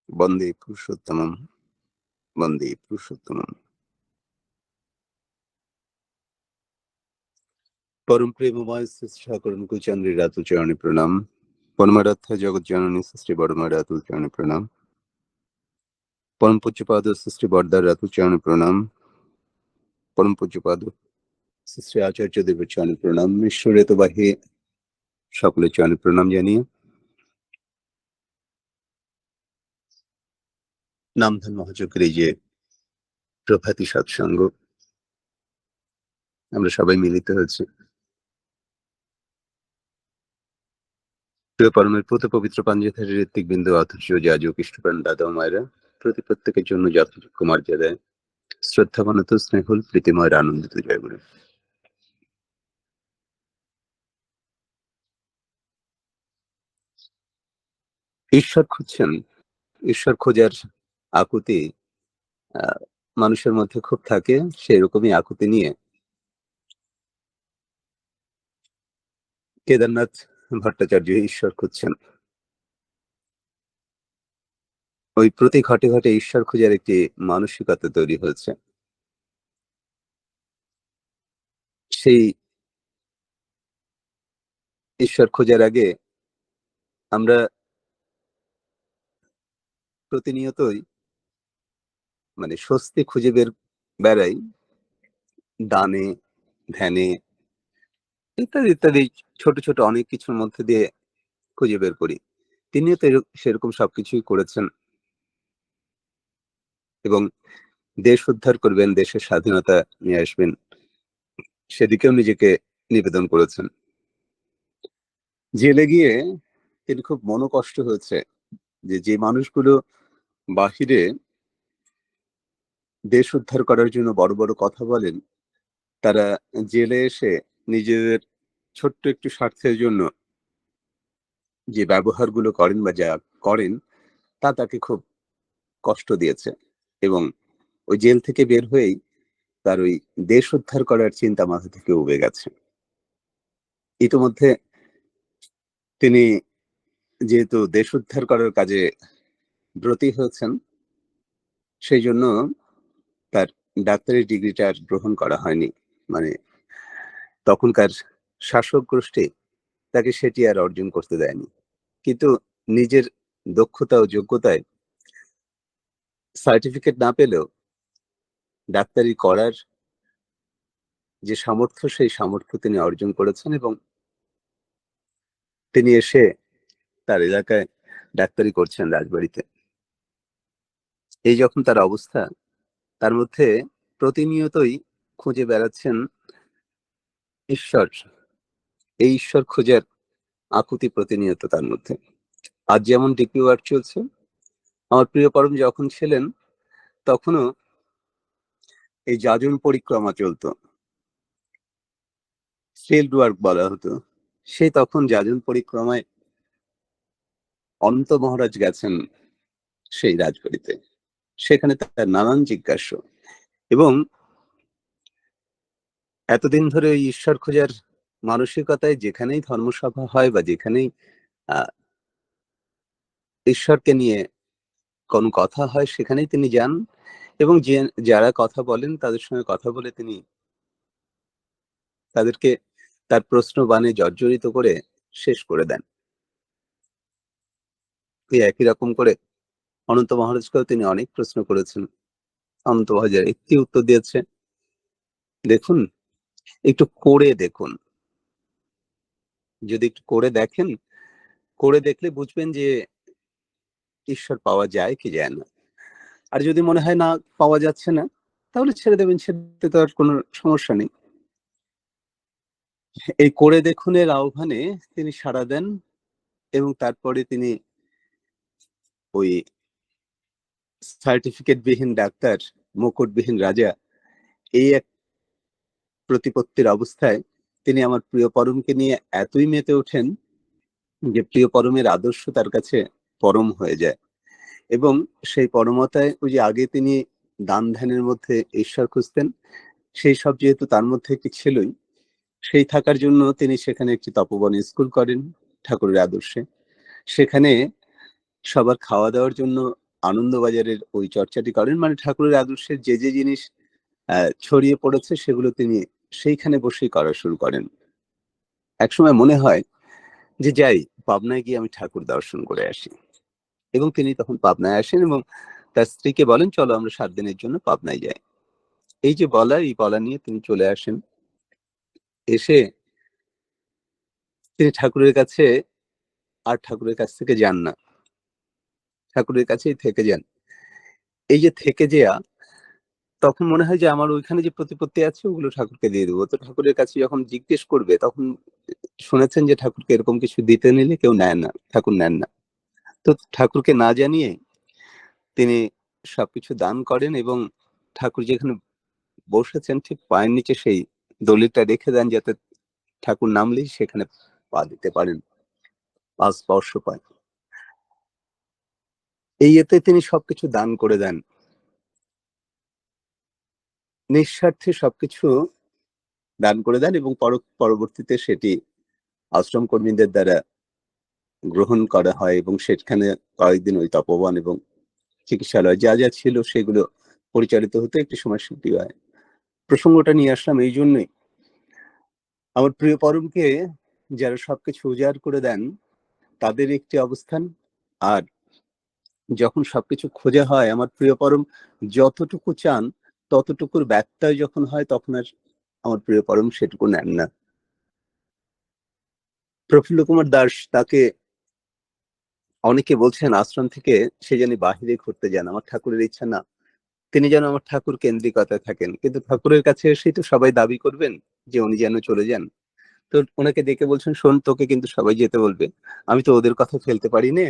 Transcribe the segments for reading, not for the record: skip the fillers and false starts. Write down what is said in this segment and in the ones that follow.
বন্দে পুরুষোত্তমম, বন্দে পুরুষোত্তমম। পরম প্রেমময় শ্রী ঠাকুর মুকুচন্দ্রী রাতু চরণে প্রণাম। পরমারাধ্যা জগৎ জননী সৃষ্টি বড়মা রাতু চরণে প্রণাম। পরম পূজ্যপাদ সৃষ্টি বরদার রাতু চরণে প্রণাম। পরম পূজ্যপাদ শ্রী আচার্য দেবের চরণে প্রণাম। ঈশ্বরে তো বাহি সকলের চরণে প্রণাম জানিয়ে নামধান মহাযজ্ঞের এই যে প্রভাতী সৎসঙ্গ, আমরা সবাই মিলিত হয়েছি প্রিয় পরমের পুত পবিত্র পাঞ্জেধারী ঋত্বিক বিন্দু অথচ জাজ খ্রিস্টপ্রাণ দাদা ও মায়েরা প্রত্যেকের জন্য যথাযোগ্য মর্যাদায় শ্রদ্ধাবনত স্নেহল প্রীতিময়ের আনন্দিত জয়গুরু। ঈশ্বর খুঁজছেন, ঈশ্বর খোঁজার আকুতি মানুষের মধ্যে খুব থাকে। সেরকমই আকুতি নিয়ে কেদারনাথ ভট্টাচার্য ঈশ্বর খুঁজছেন। ওই প্রতি ঘটে ঘটে ঈশ্বর খোঁজার একটি মানসিকতা তৈরি হয়েছে। সেই ঈশ্বর খোঁজার আগে আমরা প্রতিনিয়তই মানে স্বস্তি খুঁজে বেড়াই দানে, ধ্যানে, ইত্যাদি ইত্যাদি ছোট ছোট অনেক কিছুর মধ্যে দিয়ে খুঁজে বের করি। তিনিও তো সেরকম সবকিছুই করেছেন এবং দেশ উদ্ধার করবেন, দেশের স্বাধীনতা নিয়ে আসবেন, সেদিকেও নিজেকে নিবেদন করেছেন। জেলে গিয়ে তিনি খুব মনোকষ্ট হয়েছে যে মানুষগুলো বাহিরে দেশ উদ্ধার করার জন্য বড় বড় কথা বলেন, তারা জেলে এসে নিজেদের ছোট্ট একটু স্বার্থের জন্য যে ব্যবহারগুলো করেন বা যা করেন তা তাকে খুব কষ্ট দিয়েছে। এবং ওই জেল থেকে বের হয়েই তার ওই দেশ উদ্ধার করার চিন্তা মাথা থেকে উবে গেছে। ইতিমধ্যে তিনি যেহেতু দেশ উদ্ধার করার কাজে ব্রতী হয়েছেন, সেই জন্য তার ডাক্তারি ডিগ্রিটা আর গ্রহণ করা হয়নি। মানে তখনকার শাসক গোষ্ঠী তাকে সেটি আর অর্জন করতে দেয়নি। কিন্তু নিজের দক্ষতা ও যোগ্যতায় সার্টিফিকেট না পেলেও ডাক্তারি করার যে সামর্থ্য, সেই সামর্থ্য তিনি অর্জন করেছেন এবং তিনি এসে তার এলাকায় ডাক্তারি করছেন রাজবাড়িতে। এই যখন তার অবস্থা, তার মধ্যে প্রতিনিয়তই খুঁজে বেড়াচ্ছেন ঈশ্বর। এই ঈশ্বর খোঁজার আকুতি প্রতিনিয়ত তার মধ্যে। আজ যেমন ডিপি ওয়ার্ক চলছে, আমার প্রিয় পরম যখন ছিলেন তখনও এই যাজন পরিক্রমা চলতো, ফিল্ড ওয়ার্ক বলা হতো। সেই তখন যাজন পরিক্রমায় অনন্ত মহারাজ গেছেন সেই রাজবাড়িতে, সেখানে তার নানান জিজ্ঞাসা। এবং এতদিন ধরে ওই ঈশ্বর খোঁজার মানসিকতায় যেখানেই ধর্মসভা হয় বা যেখানেই আহ ঈশ্বরকে নিয়ে কোনো কথা হয়, সেখানেই তিনি যান এবং যারা কথা বলেন তাদের সঙ্গে কথা বলে তিনি তাদেরকে তার প্রশ্ন বাণে জর্জরিত করে শেষ করে দেন। এই একই রকম করে অনন্ত মহারাজকেও তিনি অনেক প্রশ্ন করেছেন। অনন্ত মহারাজ একটি উত্তর দিয়েছে, দেখুন একটু করে দেখুন, যদি একটু করে দেখেন, করে দেখলে বুঝবেন যে ঈশ্বর পাওয়া যায় কি যায় না। আর যদি মনে হয় না পাওয়া যাচ্ছে না, তাহলে ছেড়ে দেবেন, সেটাতে তো আর কোনো সমস্যা নেই। এই করে দেখুনের আহ্বানে তিনি সাড়া দেন এবং তারপরে তিনি ওই সার্টিফিকেট বিহীন ডাক্তার, মুকুটবিহীন রাজা, এই এক প্রতিপত্তির অবস্থায় তিনি আমার প্রিয় পরমকে নিয়ে এতই মেতে ওঠেন যে প্রিয় পরমের আদর্শ তার কাছে পরম হয়ে যায়। এবং সেই পরমতায় ওই যে আগে তিনি দান ধ্যানের মধ্যে ঈশ্বর খুঁজতেন, সেই সব যেহেতু তার মধ্যে একটি ছিলই, সেই থাকার জন্য তিনি সেখানে একটি তপবন স্কুল করেন ঠাকুরের আদর্শে। সেখানে সবার খাওয়া দাওয়ার জন্য আনন্দবাজারের ওই চর্চাটি করেন। মানে ঠাকুরের আদর্শের যে, যে জিনিস ছড়িয়ে পড়েছে সেগুলো তিনি সেইখানে বসেই করা শুরু করেন। একসময় মনে হয় যে যাই, পাবনায় গিয়ে আমি ঠাকুর দর্শন করে আসি। এবং তিনি তখন পাবনায় আসেন এবং তার স্ত্রীকে বলেন, "চলো আমরা ৭ দিনের জন্য পাবনায় যাই।" এই যে বলা, এই বলা নিয়ে তিনি চলে আসেন। এসে তিনি ঠাকুরের কাছে আর ঠাকুরের কাছ থেকে যান না। ঠাকুরের কাছেই থেকে যান। এই যে থেকে যেয়া, তখন মনে হয় যে আমার ওইখানে যে প্রতিপত্তি আছে ওগুলো ঠাকুরকে দিয়ে দেব। তো ঠাকুরের কাছে যখন জিজ্ঞেস করবে তখন শুনেছেন যে ঠাকুরকে এরকম কিছু দিতে নিলে কেউ নেয় না, ঠাকুর নেন না। তো ঠাকুরকে না জানিয়ে তিনি সবকিছু দান করেন এবং ঠাকুর যেখানে বসেছেন ঠিক পায়ের নিচে সেই দলিলটা রেখে দেন যাতে ঠাকুর নামলেই সেখানে পা দিতে পারেন, পা স্পর্শ পায়। এই এতে তিনি সবকিছু দান করে দেন। নিঃস্বার্থে সবকিছু দান করে দেন এবং পরবর্তীতে সেটি আশ্রম কর্মীদের দ্বারা গ্রহণ করা হয় এবং সেখানে কয়েকদিন ওই তপোবন এবং চিকিৎসালয় যা, যা ছিল সেগুলো পরিচালিত হতে একটি সময় সেটি হয়। প্রসঙ্গটা নিয়ে আসলাম এই জন্যই, আমার প্রিয় পরমকে যারা সবকিছু উজাড় করে দেন তাদের একটি অবস্থান, আর যখন সবকিছু খোঁজা হয় আমার প্রিয় পরম যতটুকু চান ততটুকুর ব্যত্যয় যখন হয় তখন আর আমার প্রিয় পরম সেটুকু নেন না। প্রফুল্ল কুমার দাস তাকে অনেকে বলছেন আশ্রম থেকে সে যেন বাহিরে ঘুরতে যান, আমার ঠাকুরের ইচ্ছা না, তিনি যেন আমার ঠাকুর কেন্দ্রিকতায় থাকেন। কিন্তু ঠাকুরের কাছে এসেই তো সবাই দাবি করবেন যে উনি যেন চলে যান। তো ওনাকে ডেকে বলছেন, শোন তোকে কিন্তু সবাই যেতে বলবে, আমি তো ওদের কথা ফেলতে পারি না,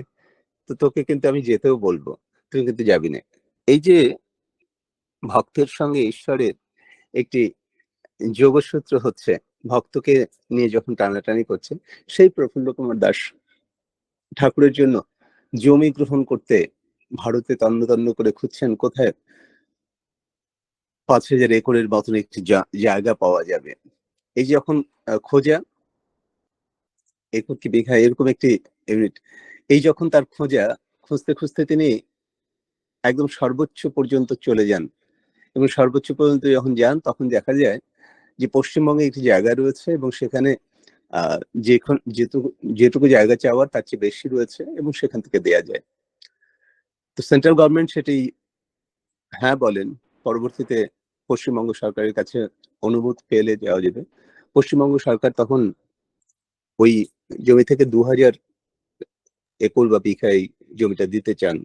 তো তোকে কিন্তু আমি যেতেও বলবো, তুই কিন্তু যাবি না। এই যে ভক্তের সঙ্গে ঈশ্বরের একটি যোগসূত্র হচ্ছে, ভক্তকে নিয়ে যখন টানাটানি করছে, সেই প্রফুল্ল কুমার দাস ঠাকুরের জন্য জমি গ্রহণ করতে ভারতে তন্ন তন্ন করে খুঁজছেন কোথায় ৫,০০০ একরের মতন একটি জায়গা পাওয়া যাবে। এই যে যখন খোঁজা, একর কি বিঘা এরকম একটি ইউনিট, এই যখন তার খোঁজা, খুঁজতে খুঁজতে তিনি একদম সর্বোচ্চ পর্যন্ত চলে যান এবং সর্বোচ্চ পর্যন্ত যখন যান তখন দেখা যায় যে পশ্চিমবঙ্গে একটি জায়গা রয়েছে এবং সেখানে আহ যেটুকু যেটুকু জায়গা চাওয়ার তার চেয়ে বেশি রয়েছে এবং সেখান থেকে দেয়া যায়। তো সেন্ট্রাল গভর্নমেন্ট সেটি হ্যাঁ বলেন, পরবর্তীতে পশ্চিমবঙ্গ সরকারের কাছে অনুমতি পেলে দেওয়া যাবে। পশ্চিমবঙ্গ সরকার তখন ওই জমি থেকে ২,০০০ একর বা বিঘা এই জমিটা দিতে চান।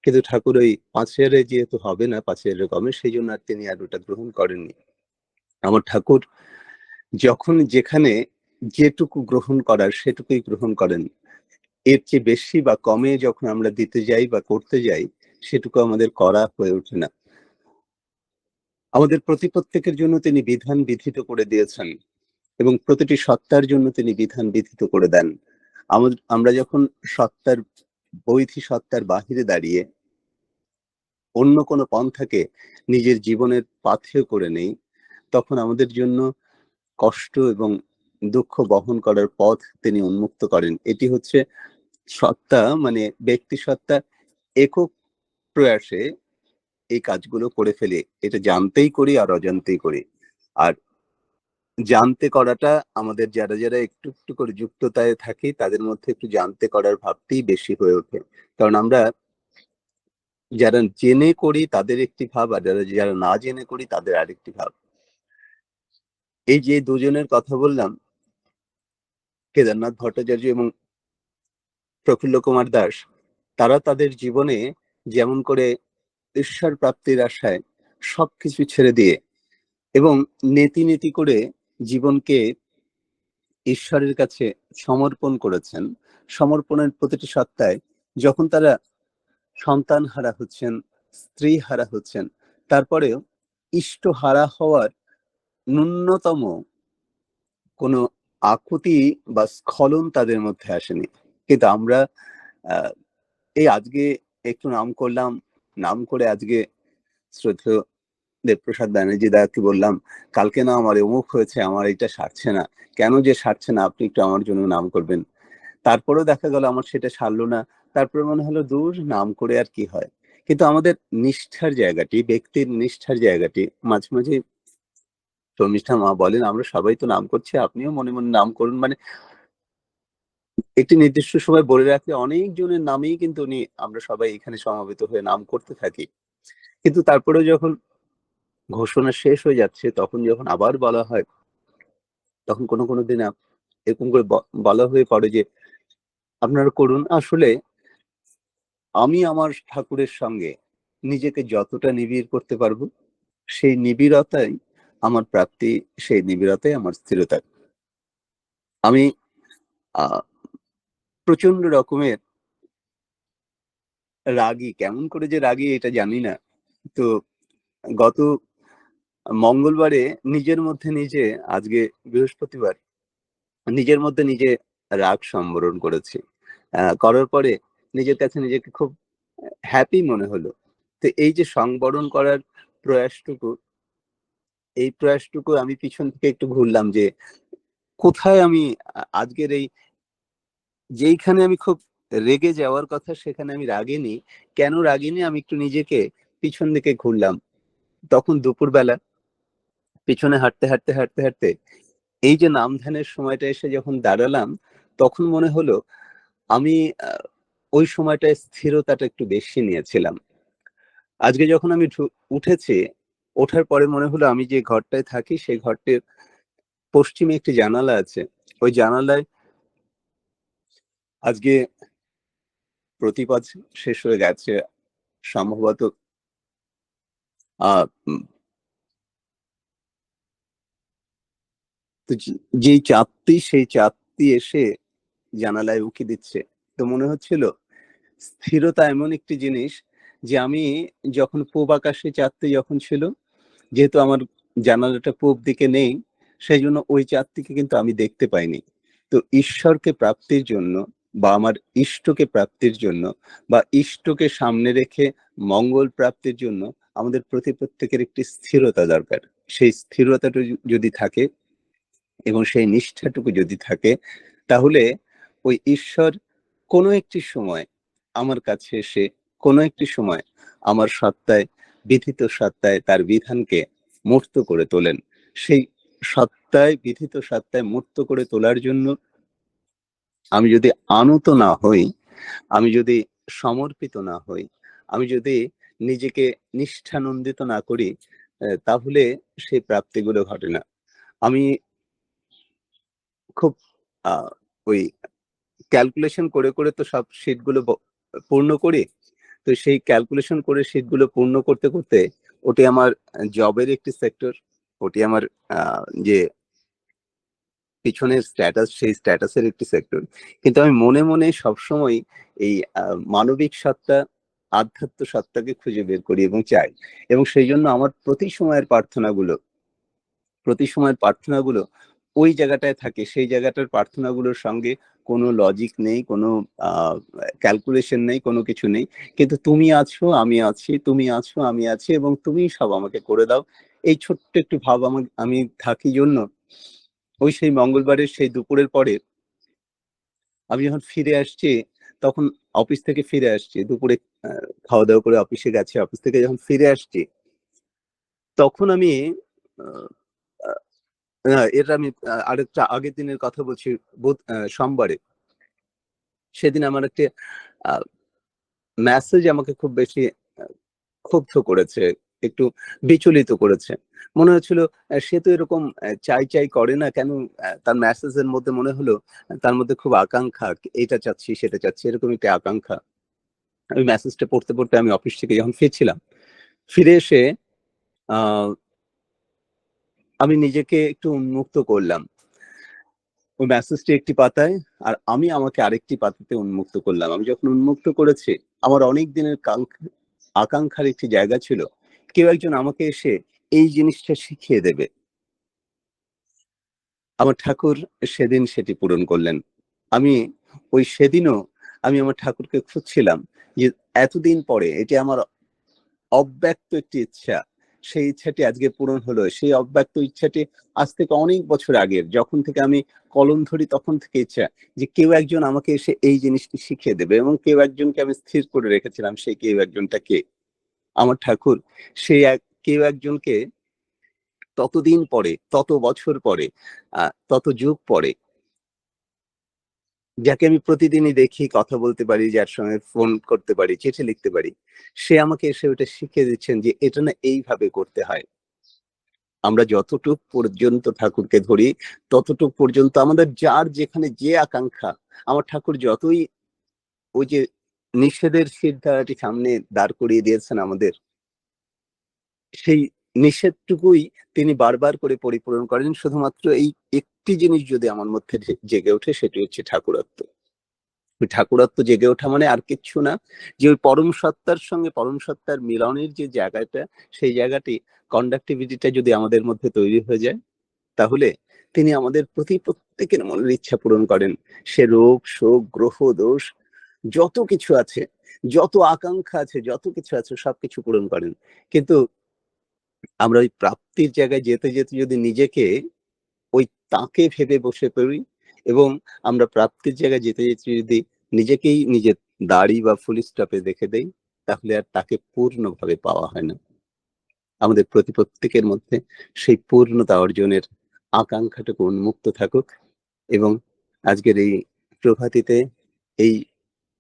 কিন্তু ঠাকুর ওই ৫,০০০ যেহেতু হবে না, ৫,০০০ কমে, সেই জন্য আর তিনি আর ওটা গ্রহণ করেননি। আমার ঠাকুর যখন যেখানে যেটুকু গ্রহণ করার সেটুকুই গ্রহণ করেন। এর চেয়ে বেশি বা কমে যখন আমরা দিতে যাই বা করতে যাই, সেটুকু আমাদের করা হয়ে ওঠে না। আমাদের প্রত্যেকের জন্য তিনি বিধান বিধিত করে দিয়েছেন এবং প্রতিটি সত্তার জন্য তিনি বিধান বিধিত করে দেন। আমরা যখন সত্তার বৈধি সত্তার বাহিরে দাঁড়িয়ে অন্য কোনো পন্থাকে নিজের জীবনের পাথেয় করে নেই, তখন আমাদের জন্য কষ্ট এবং দুঃখ বহন করার পথ তিনি উন্মুক্ত করেন। এটি হচ্ছে সত্তা, মানে ব্যক্তি সত্তা একক প্রয়াসে এই কাজগুলো করে ফেলে। এটা জানতেই করি আর অজান্তেই করি। আর জানতে করাটা আমাদের যারা একটু, একটু করে যুক্ততায় থাকি তাদের মধ্যে একটু জানতে করার ভাবটি বেশি হয়ে ওঠে। কারণ আমরা যারা জেনে করি তাদের একটি ভাব, আর যারা না জেনে করি তাদের আরেকটি ভাব। এই যে দুজনের কথা বললাম, কেদারনাথ ভট্টাচার্য এবং প্রফুল্ল কুমার দাস, তারা তাদের জীবনে যেমন করে ঈশ্বর প্রাপ্তির আশায় সবকিছু ছেড়ে দিয়ে এবং নেতি করে জীবনকে ঈশ্বরের কাছে সমর্পণ করেছেন, সমর্পণের প্রতিটি সত্তায় যখন তারা সন্তান হারা হচ্ছেন, স্ত্রী হারা হচ্ছেন, তারপরেও ইষ্ট হারা হওয়ার ন্যূনতম কোনো আকুতি বা স্খলন তাদের মধ্যে আসেনি। কিন্তু আমরা আহ এই আজকে একটু নাম করলাম, নাম করে আজকে শ্রদ্ধেয় দেবপ্রসাদ ব্যানার্জি দাকে বললাম, কালকে না আমার অমুক হয়েছে, আমার এটা সারছে না, কেন যে সারছে না আপনি একটু আমার জন্য নাম করবেন। তারপরেও দেখা গেল আমার সেটা সারলো না, তারপরে মনে হলো দূর নাম করে আর কি হয়। কিন্তু আমাদের নিষ্ঠার জায়গাটি, ব্যক্তির নিষ্ঠার জায়গাটি মাঝে, মাঝে শর্মিষ্ঠা মা বলেন, "আমরা সবাই তো নাম করছি, আপনিও মনে, মনে নাম করুন।" মানে একটি নির্দিষ্ট সময় বলে রাখলে অনেকজনের নামেই কিন্তু আমরা সবাই এখানে সমবেত হয়ে নাম করতে থাকি। কিন্তু তারপরেও যখন ঘোষণা শেষ হয়ে যাচ্ছে, তখন যখন আবার বলা হয়, তখন কোনো, কোনো দিন এরকম করে বলা হয়ে পড়ে যে, "আপনারা করুন।" আসলে আমি আমার ঠাকুরের সঙ্গে নিজেকে যতটা নিবিড় করতে পারবো, সেই নিবিড়তাই আমার প্রাপ্তি, সেই নিবিড়তাই আমার স্থিরতা। আমি আ প্রচন্ড রকমের রাগী। কেমন করে যে রাগী এটা জানি না। তো গত মঙ্গলবারে নিজের মধ্যে নিজে, আজকে বৃহস্পতিবার, নিজের মধ্যে নিজে রাগ সম্বরণ করেছি। করার পরে নিজের কাছে নিজেকে খুব হ্যাপি মনে হলো। তো এই যে সংবরণ করার প্রয়াসটুকু, এই প্রয়াসটুকু আমি পিছন থেকে একটু ঘুরলাম যে কোথায় আমি আজকের যেইখানে আমি খুব রেগে যাওয়ার কথা সেখানে আমি রাগিনি। কেন রাগিনি আমি একটু নিজেকে পিছন দিকে ঘুরলাম। তখন দুপুরবেলা পিছনে হাঁটতে, হাঁটতে, হাঁটতে, হাঁটতে এই যে নাম ধ্যানের সময়টা এসে যখন দাঁড়ালাম, তখন মনে হলো আমি আ ওই সময়টায় স্থিরতাটা একটু বেশি নিয়েছিলাম। আজকে যখন আমি উঠেছি, ওঠার পরে মনে হলো আমি যে ঘরটায় থাকি সেই ঘরটির পশ্চিমে একটি জানালা আছে। ওই জানালায় আজকে প্রতিপদ শেষ হয়ে গেছে। সম্ভবত আ উম তো যেই চাঁদটি, সেই চাঁদটি এসে জানালায় উঁকি দিচ্ছে। তো মনে হচ্ছিল স্থিরতা এমন একটি জিনিস যে আমি যখন পূব আকাশে চাঁদটি যখন ছিল, যেহেতু আমার জানালাটা পূব দিকে নেই, সেজন্য ওই চাঁদটিকে কিন্তু আমি দেখতে পাইনি। তো ঈশ্বরকে প্রাপ্তির জন্য বা আমার ইষ্টকে প্রাপ্তির জন্য বা ইষ্টকে সামনে রেখে মঙ্গল প্রাপ্তির জন্য আমাদের প্রত্যেকের একটি স্থিরতা দরকার। সেই স্থিরতাটা যদি থাকে এবং সেই নিষ্ঠাটুকু যদি থাকে, তাহলে ওই ঈশ্বর কোনো একটি সময় আমার কাছে এসে কোনো একটি সময় আমার সত্তায়, বিধিত সত্তায় তার বিধানকে মূর্ত করে তোলেন। সেই সত্তায়, বিধিত সত্তায় মূর্ত করে তোলার জন্য আমি যদি আনত না হই, আমি যদি সমর্পিত না হই, আমি যদি নিজেকে নিষ্ঠানন্দিত না করি, তাহলে সেই প্রাপ্তিগুলো ঘটে না। আমি খুব আ ওই ক্যালকুলেশন করে, করে তো সব শিট গুলো পূর্ণ করি। তো সেই ক্যালকুলেশন করে শিট গুলো পূর্ণ করতে, করতে ওটি আমার জবের একটি সেক্টর, ওটি আমার আ যে পিছনের স্ট্যাটাস, সেই স্ট্যাটাসের একটি সেক্টর। কিন্তু আমি মনে, মনে সবসময় এই আ মানবিক সত্তা, আধ্যাত্ম সত্তাকে খুঁজে বের করি এবং চাই। এবং সেইজন্য আমার প্রতি সময়ের প্রার্থনাগুলো ওই জায়গাটায় থাকে। সেই জায়গাটার প্রার্থনাগুলোর সঙ্গে কোনো লজিক নেই, কোনো আ ক্যালকুলেশন নেই, কোনো কিছু নেই। কিন্তু তুমি আছো, আমি আছি, তুমি আছো, আমি আছি এবং তুমিই সব আমাকে করে দাও। এই ছোট্ট একটু ভাব আমি থাকি জন্য ওই সেই মঙ্গলবারের সেই দুপুরের পরে আমি যখন ফিরে আসছি, তখন অফিস থেকে ফিরে আসছি। দুপুরে আ খাওয়া-দাওয়া করে অফিসে গেছি। অফিস থেকে যখন ফিরে আসছি, তখন আমি আ আ না, এটা আমি আরেকটা আগের দিনের কথা বলছি। সোমবারে। সেদিন আমার একটি আ মেসেজ আমাকে খুব বেশি আ ক্ষুব্ধ করেছে, একটু বিচলিত করেছে। মনে হচ্ছিল সে তো এরকম চাই করে না। কেন তার মেসেজের মধ্যে মনে হলো তার মধ্যে খুব আকাঙ্খা, এটা চাচ্ছি, সেটা চাচ্ছি, এরকম একটি আকাঙ্খা। আমি মেসেজটা পড়তে, পড়তে আমি অফিস থেকে যখন ফিরছিলাম, ফিরে এসে আ আমি নিজেকে একটু উন্মুক্ত করলাম। ওই মেসেজটি একটি পাতায় আর আমি আমাকে আরেকটি পাতাতে উন্মুক্ত করলাম। আমি যখন উন্মুক্ত করেছি, আমার অনেক দিনের আকাঙ্ক্ষার একটি জায়গা ছিল। কেউ একজন আমাকে এসে এই জিনিসটা শিখিয়ে দেবে। আমার ঠাকুর সেদিন সেটি পূরণ করলেন। আমি সেদিনও আমি আমার ঠাকুরকে খুঁজছিলাম যে এতদিন পরে এটি আমার অব্যক্ত একটি ইচ্ছা। সেই ইচ্ছাটি আজকে পূরণ হলো। সেই অব্যক্ত ইচ্ছাটি আজ থেকে অনেক বছর আগের। যখন থেকে আমি কলম ধরি তখন থেকে ইচ্ছা যে কেউ একজন আমাকে এসে এই জিনিসটি শিখিয়ে দেবে, এবং কেউ একজনকে আমি স্থির করে রেখেছিলাম। সেই কেউ একজনটা কে? আমার ঠাকুর। সেই কেউ একজনকে ততদিন পরে, তত বছর পরে, তত যুগ পরে, যাকে আমি প্রতিদিনই দেখি, কথা বলতে পারি, যার সঙ্গে ফোন করতে পারি, চিঠি লিখতে পারি, সে আমাকে এসে ওটা শিখিয়ে দিচ্ছেন যে এটা না এইভাবে করতে হয়। আমরা যতটুক পর্যন্ত ঠাকুরকে ধরি, ততটুক পর্যন্ত আমাদের যার যেখানে যে আকাঙ্ক্ষা, আমার ঠাকুর যতই ওই যে নিষেধের শিরদাঁড়াটি সামনে দাঁড় করিয়ে দিয়েছেন আমাদের, সেই নিষেধটুকুই তিনি বারবার করে পরিপূরণ করেন। শুধুমাত্র এই একটি জিনিস যদি আমার মধ্যে জেগে ওঠে, সেটি হচ্ছে ঠাকুরত্ব। ওই ঠাকুরত্ব জেগে ওঠা মানে আর কিচ্ছু না, যে ওই পরম সত্তার সঙ্গে পরম সত্তার মিলনের যে জায়গাটা, সেই জায়গাটি, কন্ডাক্টিভিটিটা যদি আমাদের মধ্যে তৈরি হয়ে যায়, তাহলে তিনি আমাদের প্রত্যেকের মনের ইচ্ছা পূরণ করেন। সে রোগ, শোক, গ্রহ দোষ যত কিছু আছে, যত আকাঙ্ক্ষা আছে, যত কিছু আছে, সবকিছু পূরণ করেন। কিন্তু আমরা ওই প্রাপ্তির জায়গায় যেতে যেতে যদি নিজেকে ওই তাকে ভেবে বসে পড়ি, এবং আমরা প্রাপ্তির জায়গায় যেতে যেতে যদি নিজেকেই নিজের দাড়ি বা ফুল স্টপে দেখে দেই, তাহলে আর তাকে পূর্ণভাবে পাওয়া হয় না। আমাদের প্রত্যেকের মধ্যে সেই পূর্ণতা অর্জনের আকাঙ্ক্ষাটুকু উন্মুক্ত থাকুক, এবং আজকের এই প্রভাতিতে, এই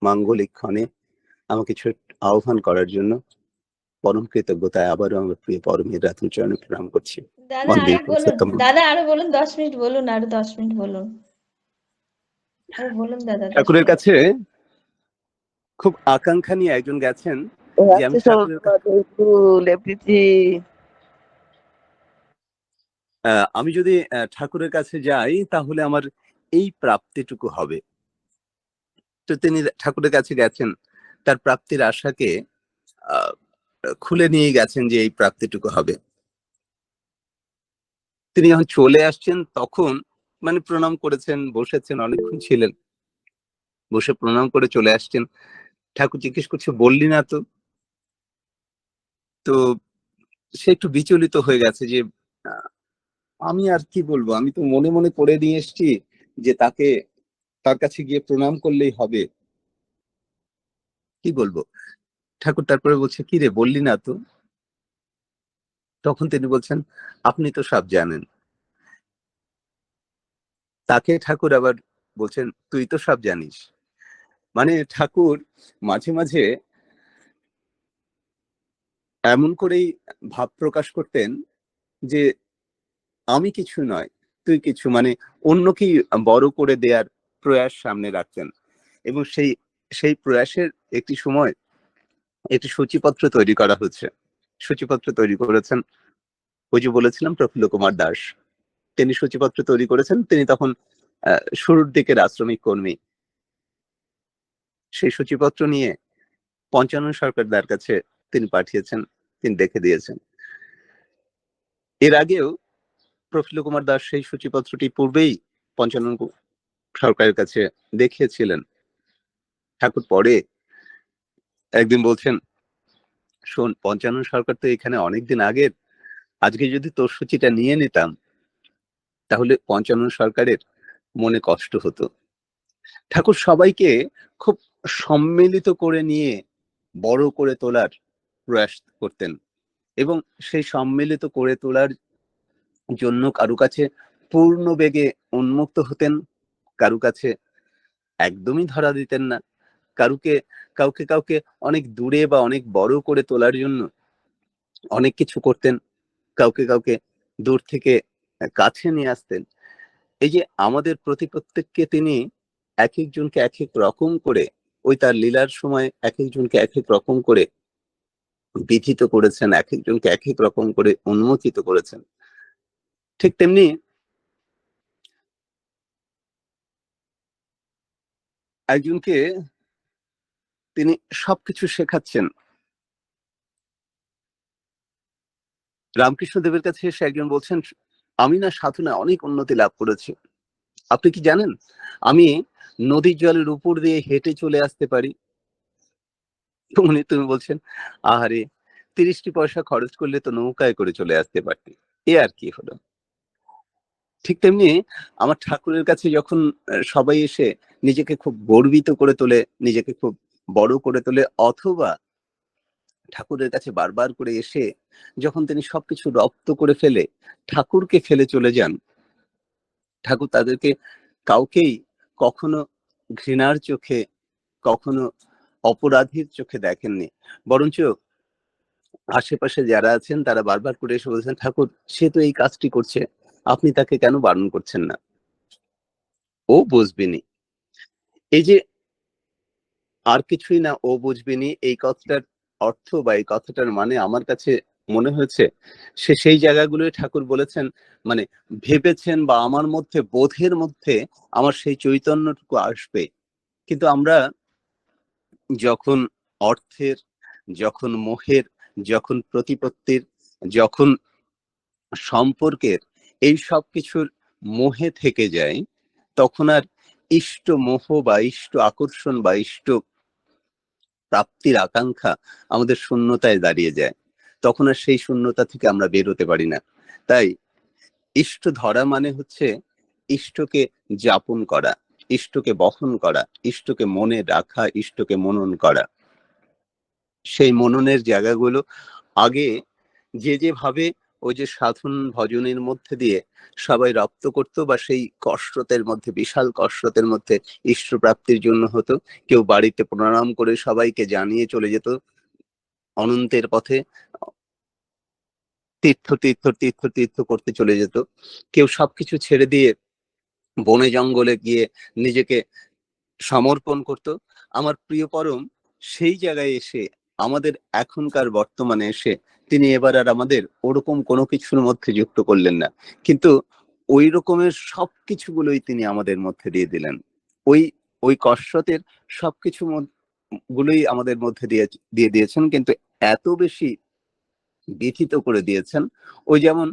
মাঙ্গলিক ক্ষণে আমাকে ছোট আহ্বান করার জন্য পরম কৃতজ্ঞতায় আবারও আমার প্রিয় পরমের রাতুল চরণে প্রণাম করছি। দাদা বন্দে আরো বলুন, পুরুষোত্তম। দাদা আরো বলুন, 10 মিনিট বলুন, আরো 10 মিনিট বলুন, আরো বলুন দাদা, দশ ঠাকুরের মিনিট কাছে খুব আকাঙ্ক্ষা নিয়ে একজন গেছেন যে আমি Grazie sono ঠাকুরের tornata su le PT. আমি যদি ঠাকুরের কাছে যাই, তাহলে আমার এই প্রাপ্তিটুকু হবে। তো তিনি ঠাকুরের কাছে গেছেন, তার প্রাপ্তির আশাকে আহ, খুলে নিয়ে গেছেন যে এই প্রাপ্তিটুকু হবে। তিনি যখন চলে আসছেন তখন মানে প্রণাম করেছেন, বসেছেন, অনেকক্ষণ ছিলেন, বসে প্রণাম করে চলে আসছেন। ঠাকুর জিজ্ঞেস করছে, বললি না তো? তো সে একটু বিচলিত হয়ে গেছে যে আহ, আমি আর কি বলবো, আমি তো মনে মনে করে নিয়ে এসেছি যে তার কাছে গিয়ে প্রণাম করলেই হবে, কি বলবো। ঠাকুর তারপরে বলছে, কি রে, বললি না তো? তখন তিনি বলছেন, আপনি তো সব জানেন। তাকে ঠাকুর আবার বলছেন, তুই তো সব জানিস। মানে ঠাকুর মাঝে মাঝে এমন করেই ভাব প্রকাশ করতেন যে আমি কিছু নয়, তুই কিছু, মানে অন্যকেই বড় করে দেওয়ার প্রয়াস সামনে রাখতেন। এবং সেই সেই প্রয়াসের একটি সময় একটি সূচিপত্র তৈরি করা হচ্ছে। সূচিপত্র তৈরি করেছেন, ওই যে বলেছিলাম প্রফুল্ল কুমার দাস, তিনি সূচিপত্র তৈরি করেছেন। তিনি তখন শুরুর দিকের আশ্রমিক কর্মী। সেই সূচিপত্র নিয়ে পঞ্চানন সরকারদার কাছে তিনি পাঠিয়েছেন, তিনি দেখে দিয়েছেন। এর আগেও প্রফুল্ল কুমার দাস সেই সূচিপত্রটি পূর্বেই পঞ্চানন সরকারের কাছে দেখিয়েছিলেন। ঠাকুর পরে একদিন বলছেন, শোন, পঞ্চানন সরকার তো এখানে অনেকদিন আগের, আজকে যদি তোর সূচিটা নিয়ে নিতাম, তাহলে পঞ্চানন সরকারের মনে কষ্ট হতো। ঠাকুর সবাইকে খুব সম্মিলিত করে নিয়ে বড় করে তোলার প্রয়াস করতেন, এবং সেই সম্মিলিত করে তোলার জন্য কারু কাছে পূর্ণ বেগে উন্মুক্ত হতেন, কারু কাছে একদমই ধরা দিতেন না, কারুকে কাউকে কাউকে অনেক দূরে বা অনেক বড় করে তোলার জন্য অনেক কিছু করতেন, কাউকে কাউকে দূর থেকে কাছে নিয়ে আসতেন। এই যে আমাদের প্রত্যেককে তিনি এক একজনকে এক এক রকম করে, ওই তার লীলার সময় এক একজনকে এক এক রকম করে বিধিত করেছেন, এক একজনকে এক এক রকম করে উন্মোচিত করেছেন। ঠিক তেমনি একজনকে তিনি সবকিছু শেখাচ্ছেন। রামকৃষ্ণ দেবের কাছে এসে একজন বলছেন, আমি না সাধনায় অনেক উন্নতি লাভ করেছি, আপনি কি জানেন আমি নদীর জলের উপর দিয়ে হেঁটে চলে আসতে পারি। উনি তুমি বলছেন, আহারে, 30টি পয়সা খরচ করলে তো নৌকায় করে চলে আসতে পারতি, এ আর কি হলো। ঠিক তেমনি আমার ঠাকুরের কাছে যখন সবাই এসে নিজেকে খুব গর্বিত করে তোলে, নিজেকে খুব বড় করে তোলে, অথবা ঠাকুরের কাছে বারবার করে এসে যখন তিনি সবকিছু রপ্ত করে ফেলে ঠাকুরকে ফেলে চলে যান, ঠাকুর তাদেরকে কাউকেই কখনো ঘৃণার চোখে, কখনো অপরাধীর চোখে দেখেননি, বরঞ্চ আশেপাশে যারা আছেন তারা বারবার করে এসে বলছেন, ঠাকুর সে তো এই কাজটি করছে, আপনি তাকে কেন বারণ করছেন না, ও বুঝবেনি। এই যে আর কিছুই না, ও বুঝবেনি, এই কথাটার অর্থ বা এই কথাটার মানে আমার কাছে মনে হয়েছে সে সেই জায়গাগুলোই ঠাকুর বলেছেন, মানে ভেবেছেন বা আমার মধ্যে বোধের মধ্যে আমার সেই চৈতন্যটুকু আসবে। কিন্তু আমরা যখন অর্থের, যখন মোহের, যখন প্রতিপত্তির, যখন সম্পর্কের, এই সব কিছুর মোহে থেকে যাই, তখন আর ইষ্ট মোহ বা ইষ্ট আকর্ষণ বা ইষ্ট প্রাপ্তির আকাঙ্ক্ষা আমাদের শূন্যতায় দাঁড়িয়ে যায়, তখন আর সেই শূন্যতা থেকে আমরা বেরোতে পারি না। তাই ইষ্ট ধরা মানে হচ্ছে ইষ্টকে যাপন করা, ইষ্টকে বহন করা, ইষ্টকে মনে রাখা, ইষ্টকে মনন করা। সেই মননের জায়গাগুলো আগে যেভাবে ওই যে সাধন ভজনের মধ্যে দিয়ে সবাই রপ্ত করতো, বা সেই কষ্টতের মধ্যে, বিশাল কষ্টতের মধ্যে ইষ্ট প্রাপ্তির জন্য হতো, কেউ বাড়িতে প্রণাম করে সবাইকে জানিয়ে চলে যেত অনন্তের পথে, তীর্থ তীর্থ তীর্থ তীর্থ করতে চলে যেত, কেউ সবকিছু ছেড়ে দিয়ে বনে জঙ্গলে গিয়ে নিজেকে সমর্পণ করত। আমার প্রিয় পরম সেই জায়গায় এসে, আমাদের এখনকার বর্তমানে এসে তিনি এবার আর আমাদের ওরকম কোনো কিছুর মধ্যে যুক্ত করলেন না, কিন্তু ওই রকমের সবকিছুগুলোই তিনি আমাদের মধ্যে দিয়ে দিলেন। ওই ওই কসরতের সবকিছু গুলোই আমাদের মধ্যে দিয়ে দিয়েছেন, কিন্তু এত বেশি বিথিত করে দিয়েছেন। ওই যেমন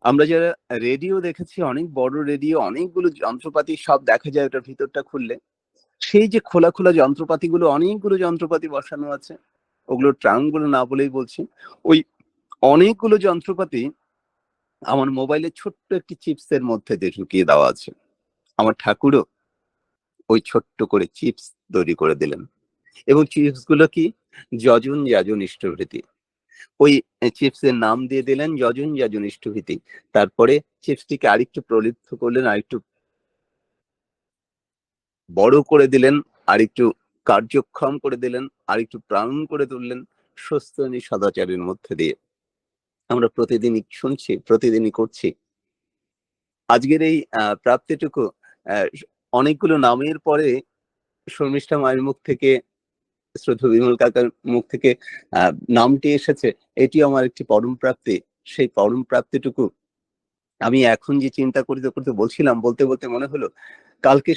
আমরা যারা রেডিও দেখেছি, অনেক বড় রেডিও, অনেকগুলো যন্ত্রপাতি সব দেখা যায় ওটার ভিতরটা খুললে, সেই যে খোলা খোলা যন্ত্রপাতিগুলো, অনেকগুলো যন্ত্রপাতি বসানো আছে, ওগুলোর ট্রাঙ্ক গুলো না বলেই বলছি, ওই অনেকগুলো যন্ত্রপাতি আমার মোবাইলের ছোট্ট একটি চিপসের মধ্যে দিয়ে ঢুকিয়ে দেওয়া আছে। আমার ঠাকুরও ওই ছোট্ট করে চিপস তৈরি করে দিলেন, এবং চিপস গুলো কি, যজন যাজন ইষ্টভৃতি। ওই চিপসের নাম দিয়ে দিলেন যজন যাজন ইষ্টভৃতি। তারপরে চিপসটিকে আরেকটু প্রলিপ্ত করলেন, আরেকটু বড় করে দিলেন, আরেকটু কার্যক্ষম করে দিলেন, আরেকটু প্রাণ করে তুললেন সস্তনী সদাচারের মধ্যে দিয়ে। আমরা প্রতিদিনই শুনছি, প্রতিদিনই করছি। আজকের এই প্রাপ্তিটুকু অনেকগুলো নামের পরে শর্মিষ্ঠা মায়ের মুখ থেকে, শ্রদ্ধেয় বিমল কাকার মুখ থেকে নামটি এসেছে, এটি আমার একটি পরম প্রাপ্তি। সেই পরম প্রাপ্তিটুকু আমি এখন যে চিন্তা করতে করতে বলছিলাম, বলতে বলতে মনে হলো কালকে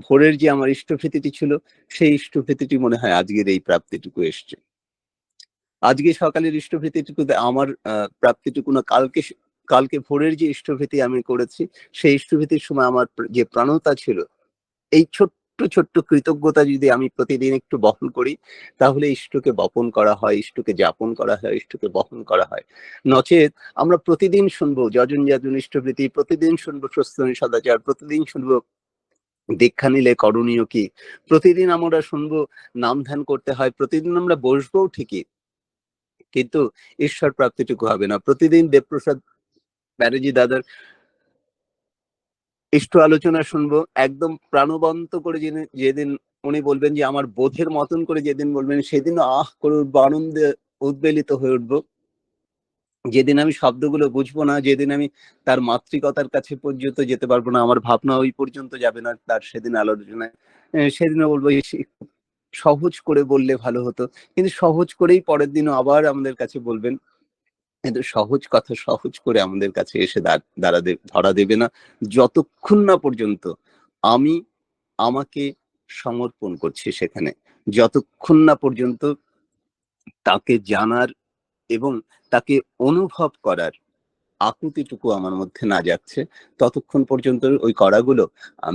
ভোরের যে আমার ইষ্টভৃতিটি ছিল, সেই ইষ্টভৃতিটি মনে হয় আজকের এই প্রাপ্তিটুকু এসছে। আজকে সকালের ইষ্টভৃতিটুকু আমার প্রাপ্তিটুকু না, কালকে ভোরের যে ইষ্টভৃতি আমি করেছি, সেই ইষ্টভৃতির সময় আমার যে প্রাণতা ছিল, এই ছোট্ট ছোট্ট কৃতজ্ঞতা যদি আমি প্রতিদিন একটু বহন করি, তাহলে ইষ্টকে বপন করা হয়, ইষ্টকে যাপন করা হয়, ইষ্টকে বহন করা হয়। নচেত আমরা প্রতিদিন শুনবো যজন যাজন ইষ্টভৃতি, প্রতিদিন শুনবো সস্তনী সদাচার, প্রতিদিন শুনবো দীক্ষা নিলে করণীয় কি, প্রতিদিন আমরা শুনবো নাম ধ্যান করতে হয়, প্রতিদিন আমরা বসবো ঠিকই, কিন্তু ঈশ্বর প্রাপ্তিটুকু হবে না। প্রতিদিন দেবপ্রসাদ ব্যানার্জি দাদার ইষ্ট আলোচনা শুনবো, একদম প্রাণবন্ত করে যেদিন উনি বলবেন যে আমার বোধের মতন করে যেদিন বলবেন, সেদিন আহ করে উঠবো, আনন্দে উদ্বেলিত হয়ে উঠবো। যেদিন আমি শব্দগুলো বুঝবো না, যেদিন আমি তার মাতৃকতার কাছে পর্যন্ত যেতে পারবো না, আমার ভাবনা ওই পর্যন্ত যাবে না তার সেদিন আলোচনায়, সেদিনও বলবো সহজ করে বললে ভালো হতো। কিন্তু সহজ করেই পরের দিনও আবার আমাদের কাছে বলবেন, কিন্তু সহজ কথা সহজ করে আমাদের কাছে এসে ধরা দেবে না, যতক্ষণ না পর্যন্ত আমি আমাকে সমর্পণ করছি সেখানে, যতক্ষণ না পর্যন্ত তাকে জানার এবং তাকে অনুভব করার আকুতিটুকু আমার মধ্যে না যাচ্ছে, ততক্ষণ পর্যন্ত ওই কড়াগুলো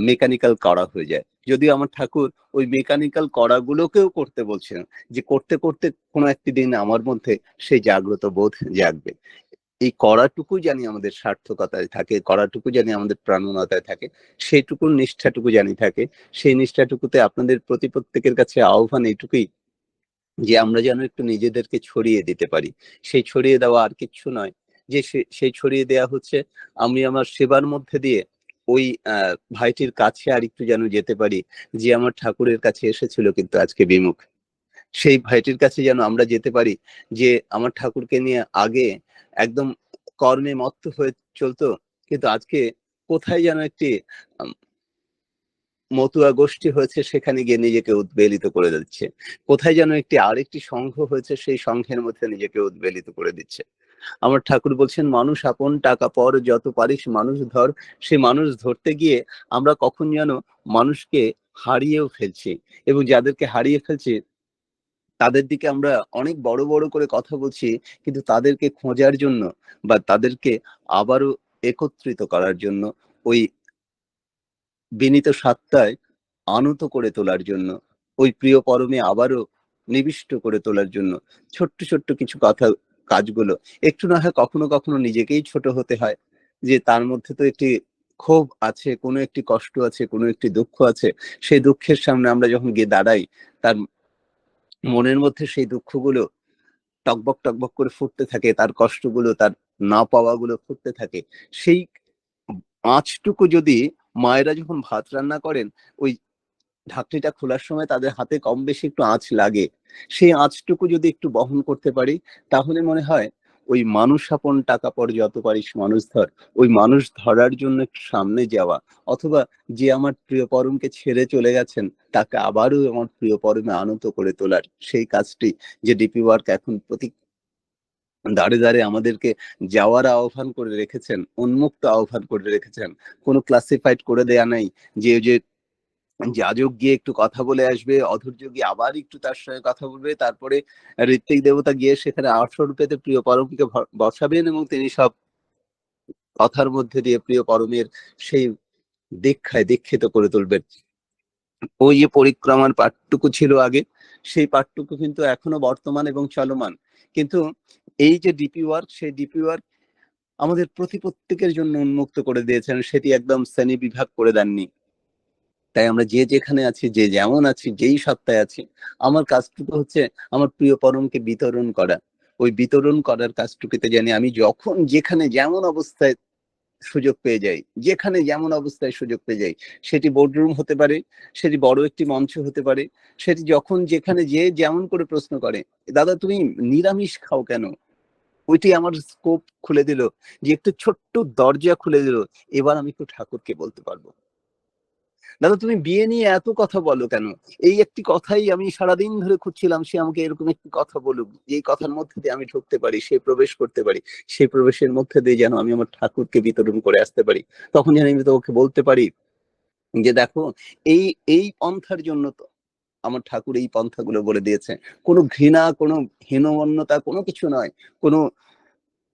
মেকানিক্যাল কড়া হয়ে যায়। যদিও আমার ঠাকুর ওই মেকানিক্যাল কড়াগুলোকেও করতে বলছেন, যে করতে করতে কোনো একটি দিন আমার মধ্যে সেই জাগ্রত বোধ জাগবে। এই কড়াটুকু জানি আমাদের সার্থকতায় থাকে, কড়াটুকু জানি আমাদের প্রাণবণতায় থাকে, সেইটুকুর নিষ্ঠাটুকু জানি থাকে। সেই নিষ্ঠাটুকুতে আপনাদের প্রতি প্রত্যেকের কাছে আহ্বান এইটুকুই, যে আমরা যেন একটু নিজেদেরকে ছড়িয়ে দিতে পারি। সেই ছড়িয়ে দেওয়া আর কিচ্ছু নয়, যে সেই ছড়িয়ে দেওয়া হচ্ছে আমি আমার সেবার মধ্যে দিয়ে ওই ভাইটির কাছে আর একটু যেন যেতে পারি, যে আমার ঠাকুরের কাছে এসেছিল কিন্তু আজকে বিমুখ। সেই ভাইটির কাছে যেন আমরা যেতে পারি, যে আমার ঠাকুরকে নিয়ে আগে একদম কর্মে মত্ত হয়ে চলতো, কিন্তু আজকে কোথায় যেন একটি মতুয়া গোষ্ঠী হয়েছে, সেখানে গিয়ে নিজেকে উদ্বেলিত করে দিচ্ছে। কোথায় যেন একটি আরেকটি সংঘ হয়েছে, সেই সংঘের মধ্যে নিজেকে উদ্বেলিত করে দিচ্ছে। আমার ঠাকুর বলছেন, মানুষ আপন টাকা পর, যত পারিস মানুষ ধর। সে মানুষ ধরতে গিয়ে আমরা কখন যেন মানুষকে হারিয়েও ফেলছি, এবং যাদেরকে হারিয়ে ফেলছি তাদের দিকে আমরা অনেক বড় বড় করে কথা বলছি, কিন্তু তাদেরকে খোঁজার জন্য বা তাদেরকে আবারও একত্রিত করার জন্য, ওই বিনীত সত্তায় আনত করে তোলার জন্য, ওই প্রিয় পরমে আবারও নিবিষ্ট করে তোলার জন্য ছোট্ট ছোট্ট কিছু কথা, কাজগুলো একটু না হয় কখনো কখনো নিজেকেই ছোট হতে হয়, যে তার মধ্যে তো একটি ক্ষোভ আছে, কোনো একটি কষ্ট আছে, কোনো একটি দুঃখ আছে। সেই দুঃখের সামনে আমরা যখন গিয়ে দাঁড়াই, তার মনের মধ্যে সেই দুঃখগুলো টকবক টকবক করে ফুটতে থাকে, তার কষ্টগুলো, তার না পাওয়াগুলো ফুটতে থাকে। সেই আঁচটুকু যদি মায়েরা যখন ভাত রান্না করেন, ওই ঢাকনিটা খোলার সময় তাদের হাতে কম বেশি একটু আঁচ লাগে, সেই আঁচটুকু যদি একটু বহন করতে পারি, তাহলে মনে হয় ওই মানুষ আপন টাকা পর, যত পারিস মানুষ ধর, ওই মানুষ ধরার জন্য একটু সামনে যাওয়া, অথবা যে আমার প্রিয় পরমকে ছেড়ে চলে গেছেন তাকে আবারও আমার প্রিয় পরমে আনত করে তোলার সেই কাজটি, যে ডিপি ওয়ার্ক এখন প্রতি দাঁড়ে দাঁড়ে আমাদেরকে যাওয়ার আহ্বান করে রেখেছেন, উন্মুক্ত আহ্বান করে রেখেছেন। কোনো ক্লাসিফাইড করে দেয়া নাই, যে যে যাজক গিয়ে একটু কথা বলে আসবে, অধৈর্য গিয়ে আবার একটু তার সঙ্গে কথা বলবে, তারপরে ঋত্বিক দেবতা গিয়ে সেখানে 800 রুপিতে প্রিয় পরমকে বসাবেন, এবং তিনি সব কথার মধ্যে দিয়ে প্রিয় পরমের সেই দীক্ষায় দীক্ষিত করে তুলবেন। ওই যে পরিক্রমার পাঠটুকু ছিল আগে, সেই পাঠটুকু কিন্তু এখনো বর্তমান এবং চলমান। কিন্তু এই যে ডিপি ওয়ার্ক, সেই ডিপি ওয়ার্ক আমাদের প্রত্যেকের জন্য উন্মুক্ত করে দিয়েছেন, সেটি একদম শ্রেণী বিভাগ করে দেননি। তাই আমরা যে যেখানে আছি, যে যেমন আছি, যেই সত্তায় আছি, আমার কাজটুকু হচ্ছে আমার প্রিয় পরমকে বিতরণ করা। ওই বিতরণ করার কাজটুকুতে জানি আমি যখন যেখানে যেমন অবস্থায় সুযোগ পেয়ে যাই, যেখানে যেমন অবস্থায় সুযোগ পেয়ে যাই, সেটি বোর্ডরুম হতে পারে, সেটি বড় একটি মঞ্চ হতে পারে, সেটি যখন যেখানে যে যেমন করে প্রশ্ন করে, দাদা তুমি নিরামিষ খাও কেন, ওইটি আমার স্কোপ খুলে দিল, যে একটু ছোট্ট দরজা খুলে দিল, এবার আমি একটু ঠাকুরকে বলতে পারবো। দাদা তুমি বিয়ে নিয়ে এত কথা বলো কেন, এই একটি কথাই আমি সারাদিন ধরে খুঁজছিলাম, সে আমাকে এরকম একটি কথা বলুক, এই কথার মধ্যে দিয়ে আমি ঢুকতে পারি, সে প্রবেশ করতে পারি, সেই প্রবেশের মধ্যে দিয়ে যেন আমি আমার ঠাকুরকে বিতরণ করে আসতে পারি। তখন যেন আমি তোকে বলতে পারি যে দেখো, এই এই পন্থার জন্য তো আমার ঠাকুর এই পন্থাগুলো বলে দিয়েছে। কোনো ঘৃণা, কোনো হীনমন্যতা, কোনো কিছু নয়, কোনো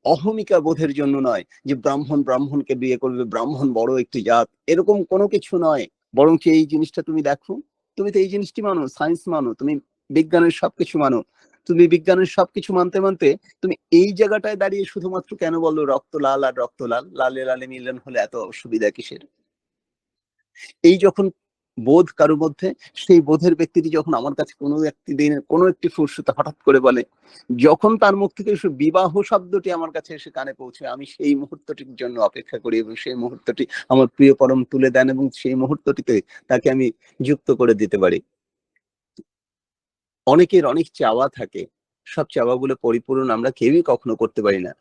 অহমিকা বোধের জন্য নয়, যে ব্রাহ্মণ ব্রাহ্মণকে বিয়ে করবে, ব্রাহ্মণ বড় একটি জাত, এরকম কোনো কিছু নয়। বরং এই জিনিসটা তুমি দেখো, তুমি তো এই জিনিসটি মানো, সায়েন্স মানো, তুমি বিজ্ঞানের সবকিছু মানো, তুমি বিজ্ঞানের সবকিছু মানতে মানতে তুমি এই জায়গাটায় দাঁড়িয়ে শুধুমাত্র কেন বলো রক্ত লাল আর রক্ত লাল, লালে লালে মিলন হলে এত অসুবিধা কিসের? এই যখন বোধ কারোর মধ্যে, সেই বোধের ব্যক্তিটি যখন আমার কাছে কোনো একটি দিনের কোনো একটি ফুরসতে হঠাৎ করে বলে, যখন তার মুখ থেকে বিবাহ শব্দটি আমার কাছে এসে কানে পৌঁছে, আমি সেই মুহূর্তটির জন্য অপেক্ষা করি, এবং সেই মুহূর্তটি আমার প্রিয় পরম তুলে দেন, এবং সেই মুহূর্তটিতে তাকে আমি যুক্ত করে দিতে পারি। অনেকের অনেক চাওয়া থাকে, সব চাওয়াগুলো পরিপূরণ আমরা কেউই কখনো করতে পারি না।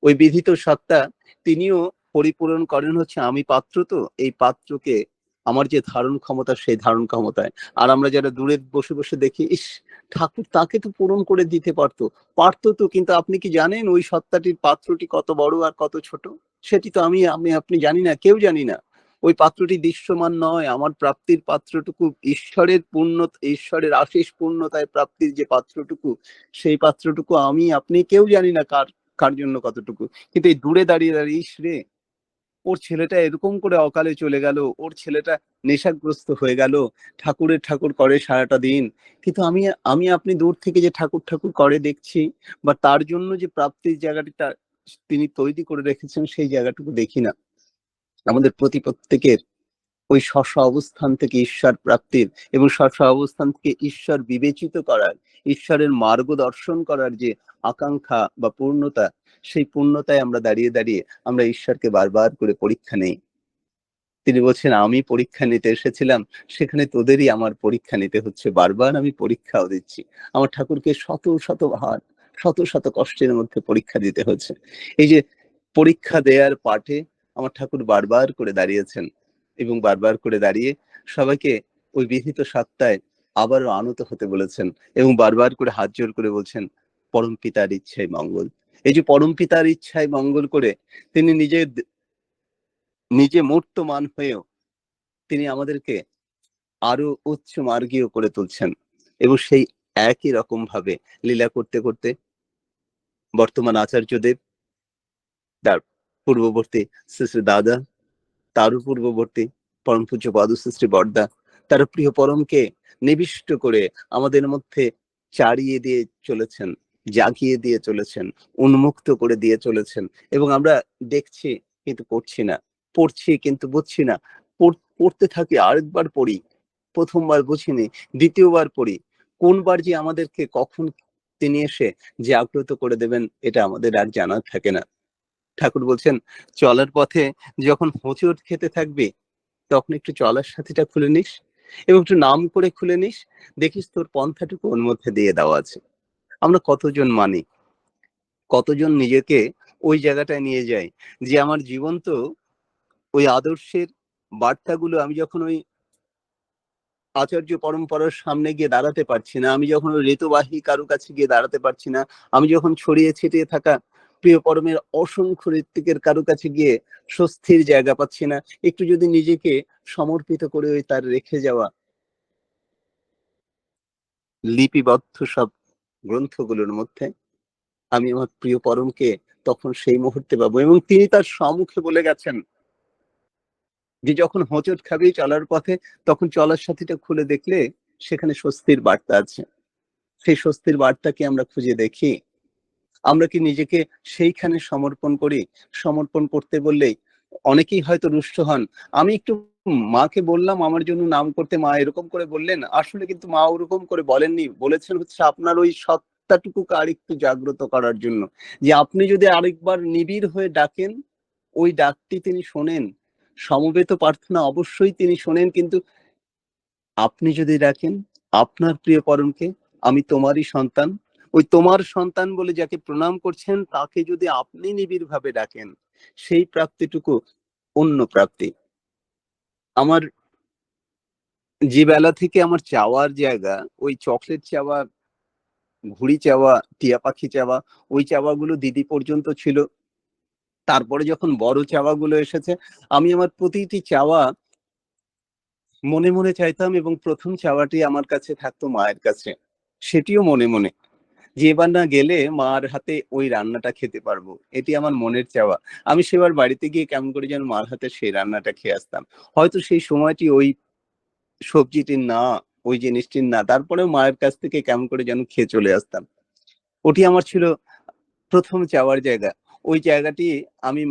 ওই বিধিত সত্তা তিনিও পরিপূরণ করেন হচ্ছে আমি পাত্র, তো এই পাত্রকে আমার যে ধারণ ক্ষমতা, সেই ধারণ ক্ষমতায়। আর আমরা যারা দূরে বসে বসে দেখি, ইস ঠাকুর তাকে তো পূরণ করে দিতে পারতো, পারতো তো, কিন্তু আপনি কি জানেন ওই সত্তাটির পাত্রটি কত বড় আর কত ছোট? সেটি তো আমি আপনি জানি না, কেউ জানি না। ওই পাত্রটি দৃশ্যমান নয়, আমার প্রাপ্তির পাত্রটুকু ঈশ্বরের পূর্ণ, ঈশ্বরের আশিস পূর্ণতায় প্রাপ্তির যে পাত্রটুকু, সেই পাত্রটুকু আমি আপনি কেউ জানি না কার। কার জন্য কতটুকু। কিন্তু এই দূরে দাঁড়িয়ে দাঁড়িয়ে ইস রে, ওর ছেলেটা এরকম করে অকালে চলে গেল, ওর ছেলেটা নেশাগ্রস্ত হয়ে গেল, ঠাকুরের ঠাকুর করে সারাটা দিন। কিন্তু আমি আমি আপনি দূর থেকে যে ঠাকুর ঠাকুর করে দেখছি, বা তার জন্য যে প্রাপ্তির জায়গাটা তিনি তৈরি করে রেখেছেন সেই জায়গাটুকু দেখি না। আমাদের প্রত্যেকের ওই স্ব অবস্থান থেকে ঈশ্বর প্রাপ্তির এবং স্ব অবস্থান থেকে ঈশ্বর বিবেচিত করার, ঈশ্বরের মার্গ দর্শন করার যে আকাঙ্ক্ষা বা পূর্ণতা, সেই পূর্ণতায় আমরা দাঁড়িয়ে দাঁড়িয়ে আমরা ঈশ্বরকে বারবার করে পরীক্ষা নেই। তিনি বলছেন আমি পরীক্ষা নিতে এসেছিলাম, সেখানে তোদেরই আমার পরীক্ষা নিতে হচ্ছে, বারবার আমি পরীক্ষাও দিচ্ছি। আমার ঠাকুরকে শত শত ভার, শত শত কষ্টের মধ্যে পরীক্ষা দিতে হচ্ছে। এই যে পরীক্ষা দেয়ার পাঠে আমার ঠাকুর বারবার করে দাঁড়িয়েছেন এবং বারবার করে দাঁড়িয়ে সবাইকে ওই বিহিত সত্তায় আবারও আনত হতে বলেছেন এবং বারবার করে হাত জোর করে বলছেন পরম পিতার ইচ্ছায় মঙ্গল। এই যে পরম পিতার ইচ্ছায় মঙ্গল করে তিনি নিজে মূর্তমান হয়েও তিনি আমাদেরকে আরো উচ্চ মার্গীয় করে তুলছেন এবং সেই একই রকম ভাবে লীলা করতে করতে বর্তমান আচার্যদেব, তার পূর্ববর্তী শ্রী শ্রী দাদা, তারও পূর্ববর্তী পরম পূজ্য পদশ্রী শ্রী বড়দা, তার প্রিয় পরমকে নিবিষ্ট করে আমাদের মধ্যে চাড়িয়ে দিয়ে চলেছেন, জাগিয়ে দিয়ে চলেছেন, উন্মুক্ত করে দিয়ে চলেছেন। এবং আমরা দেখছি কিন্তু করছি না, পড়ছি কিন্তু বুঝছি না, পড়তে থাকি, আরেকবার পড়ি, প্রথমবার বুঝিনি, দ্বিতীয়বার পড়ি, কোনবার যে আমাদেরকে কখন তিনি এসে জাগ্রত করে দেবেন এটা আমাদের আর জানা থাকে না। ঠাকুর বলছেন চলার পথে যখন হোঁচট খেতে থাকবে তখন একটু চলার সাথীটা খুলে নিস এবং একটু নাম করে খুলে নিস, দেখিস তোর পন্থাটুকু ওর মধ্যে দিয়ে দেওয়া আছে। আমরা কতজন মানি, কতজন নিজেকে ওই জায়গাটায় নিয়ে যাই যে আমার জীবন তো ওই আদর্শের বার্তাগুলো আমি যখন ওই আচার্য পরম্পরার সামনে গিয়ে দাঁড়াতে পারছি না, আমি যখন ওই ঋতুবাহী কারো কাছে গিয়ে দাঁড়াতে পারছি না, আমি যখন ছড়িয়ে ছিটিয়ে থাকা প্রিয় পরমের অসংখ্য ঋত্বিকের কারো কাছে গিয়ে স্বস্তির জায়গা পাচ্ছি না, একটু যদি নিজেকে সমর্পিত করে ওই তার রেখে যাওয়া লিপিবদ্ধ সব গ্রন্থগুলোর মধ্যে আমি আমার প্রিয় পরমকে তখন সেই মুহূর্তে পাবো। এবং তিনি তার সম্মুখে বলে গেছেন যে যখন হোঁচট খাবি চলার পথে, তখন চলার সাথীটা খুলে দেখলে সেখানে স্বস্তির বার্তা আছে। সেই স্বস্তির বার্তাকে আমরা খুঁজে দেখি, আমরা কি নিজেকে সেইখানে সমর্পণ করি? সমর্পণ করতে বললেই অনেকেই হয়তো রুষ্ট হন। আমি একটু মাকে বললাম আমার জন্য নাম করতে, মা এরকম করে বললেন, আসলে কিন্তু মা ওরকম করে বলেননি, বলেছেন হচ্ছে আপনার ওই সত্তাটুকুকে আরেকটু জাগ্রত করার জন্য, যে আপনি যদি আরেকবার নিবিড় হয়ে ডাকেন ওই ডাকটি তিনি শোনেন, সমবেত প্রার্থনা অবশ্যই তিনি শোনেন, কিন্তু আপনি যদি ডাকেন আপনার প্রিয় পরমকে, আমি তোমারই সন্তান, ওই তোমার সন্তান বলে যাকে প্রণাম করছেন তাকে যদি আপনি নিবিড় ভাবে ডাকেন, সেই প্রাপ্তিটুকু অন্য প্রাপ্তি। আমার যে বেলা থেকে আমার চাওয়ার জায়গা ওই চকলেট চাওয়া, ঘুড়ি চাওয়া, টিয়া পাখি চাওয়া, ওই চাওয়াগুলো দিদি পর্যন্ত ছিল। তারপরে যখন বড় চাওয়াগুলো এসেছে, আমি আমার প্রতিটি চাওয়া মনে মনে চাইতাম এবং প্রথম চাওয়াটি আমার কাছে থাকতো মায়ের কাছে, সেটিও মনে মনে, যে এবার না গেলে মার হাতে ওই রান্নাটা খেতে পারবো, এটি আমার মনের চাওয়া। আমি সেবার বাড়িতে গিয়ে কেমন করে যেন মার হাতে সেই রান্নাটা খেয়ে আসতাম। হয়তো সেই সময়টি ওই সবজিটির না, ওই জিনিসটির না, তারপরেও মায়ের কাছ থেকে কেমন করে যেন খেয়ে চলে আসতাম। ওটি আমার ছিল প্রথম চাওয়ার জায়গা। ওই জায়গাটি আমি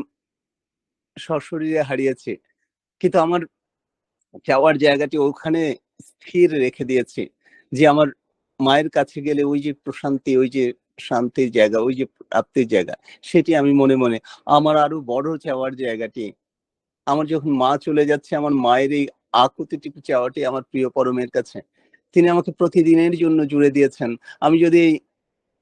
সশরীরে হারিয়েছি, কিন্তু আমার চাওয়ার জায়গাটি ওখানে স্থির রেখে দিয়েছি, যে আমার মায়ের কাছে গেলে ওই যে প্রশান্তি, ওই যে শান্তির জায়গা, ওই যে প্রাপ্তির জায়গা, সেটি আমি মনে মনে, আমার আরো বড় চাওয়ার জায়গাটি, আমার যখন মা চলে যাচ্ছে, আমার মায়ের এই আকুতিটুকু চাওয়াটি আমার প্রিয় পরমের কাছে, তিনি আমাকে প্রতিদিনের জন্য জুড়ে দিয়েছেন। আমি যদি এই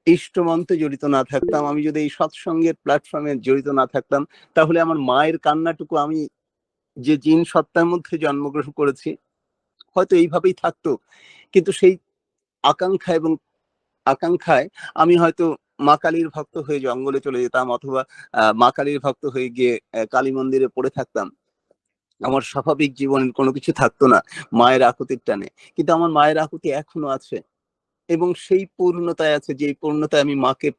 ইষ্টমন্ত্রে জড়িত না থাকতাম, আমি যদি এই সৎসঙ্গের প্ল্যাটফর্মে জড়িত না থাকতাম, তাহলে আমার মায়ের কান্নাটুকু, আমি যে জিন সত্তার মধ্যে জন্মগ্রহণ করেছি, হয়তো এইভাবেই থাকতো। কিন্তু সেই আকাঙ্ক্ষায় আমি হয়তো মা কালীর ভক্ত হয়ে জঙ্গলে চলে যেতাম, অথবা মা কালীর ভক্ত হয়ে গিয়ে কালী মন্দিরে পড়ে থাকতাম। আমার স্বাভাবিক জীবনের কোনো কিছু থাকতো না মায়ের আকুতির টানে। কিন্তু আমার মায়ের আকুতি এখনো আছে এবং সেই পূর্ণতায় আছে, যে পূর্ণতায় আমি মাকে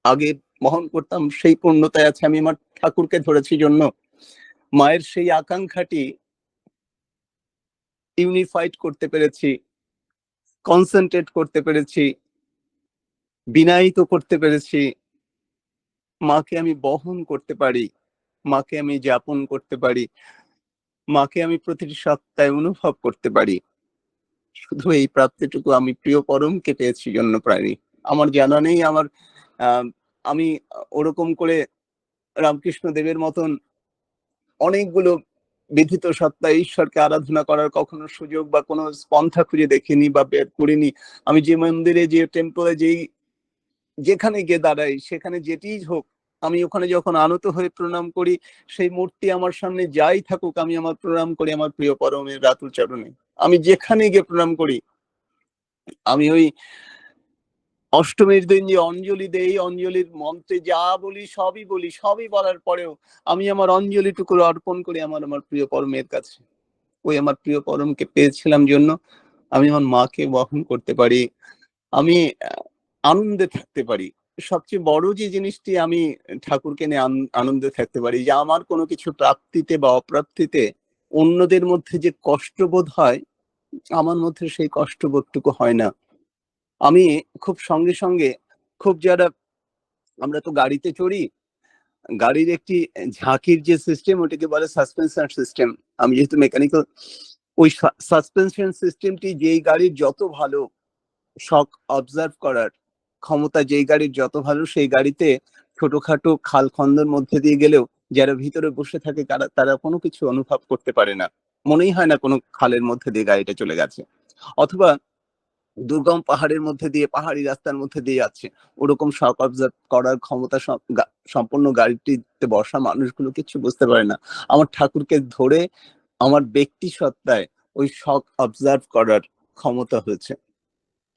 আগের বহন করতাম সেই পূর্ণতায় আছে আমি আমার ঠাকুরকে ধরেছি জন্য। মায়ের সেই আকাঙ্ক্ষাটি ইউনিফাইড করতে পেরেছি, কনসেন্ট্রেট করতে পেরেছি, বিনায়িত করতে পেরেছি। মাকে আমি বহন করতে পারি, মাকে আমি যাপন করতে পারি, মাকে আমি প্রতিটি সত্তায় অনুভব করতে পারি। শুধু এই প্রাপ্তিটুকু আমি প্রিয় পরমকে পেয়েছি জন্য প্রাণী। আমার জানা নেই আমার আমি ওরকম করে রামকৃষ্ণ দেবের মতন অনেকগুলো বিধিত সত্তা ঈশ্বরকে আরাধনা করার কখনো সুযোগ বা কোনো পন্থা খুঁজে দেখিনি বা বের করিনি। আমি যে মন্দিরে, যে টেম্পলে যেখানে গিয়ে দাঁড়াই, সেখানে যেটিই হোক, আমি ওখানে যখন আনত হয়ে প্রণাম করি, সেই মূর্তি আমার সামনে যাই থাকুক, আমি আমার প্রণাম করি আমার প্রিয় পরমের রাতুল চরণে। আমি যেখানে গিয়ে প্রণাম করি, আমি ওই অষ্টমীর দিন যে অঞ্জলি দেই, অঞ্জলির মন্ত্রে যা বলি সবই বলার পরেও আমি আমার অঞ্জলিটুকু অর্পণ করি আমার প্রিয় পরমের কাছে। ওই আমার প্রিয় পরমকে পেয়েছিলাম জন্য আমি আমার মাকে বহন করতে পারি। আমি আনন্দে থাকতে পারি। সবচেয়ে বড় যে জিনিসটি আমি ঠাকুরকে নিয়ে আনন্দে থাকতে পারি যে আমার কোনো কিছু প্রাপ্তিতে বা অপ্রাপ্তিতে অন্যদের মধ্যে যে কষ্টবোধ হয়, আমার মধ্যে সেই কষ্টবোধটুকু হয় না। আমি খুব সঙ্গে খুব যারা আমরা তো গাড়িতে চড়ি, গাড়ির একটি ঝাঁকির যে সিস্টেম ওটাকে বলে সাসপেনশন সিস্টেম। আমি যেহেতু মেকানিক্যাল, ওই সাসপেনশন সিস্টেমটি যেই গাড়ির যত ভালো, শক অবজার্ভ করার ক্ষমতা যেই গাড়ির যত ভালো, সেই গাড়িতে ছোটখাটো খাল খন্দর মধ্যে দিয়ে গেলেও যারা ভিতরে বসে থাকে তারা কোনো কিছু অনুভব করতে পারে না। মনেই হয় না কোনো খালের মধ্যে দিয়ে গাড়িটা চলে গেছে। অথবা দুর্গম পাহাড়ের মধ্যে দিয়ে, পাহাড়ি রাস্তার মধ্যে দিয়ে যাচ্ছে, ওরকম শক অবজার্ভ করার ক্ষমতা সম্পন্ন গাড়িটিতে বসা মানুষগুলো কিছু বুঝতে পারে না। আমার ঠাকুরকে ধরে আমার ব্যক্তি সত্তায় ওই শক অবজার্ভ করার ক্ষমতা হয়েছে।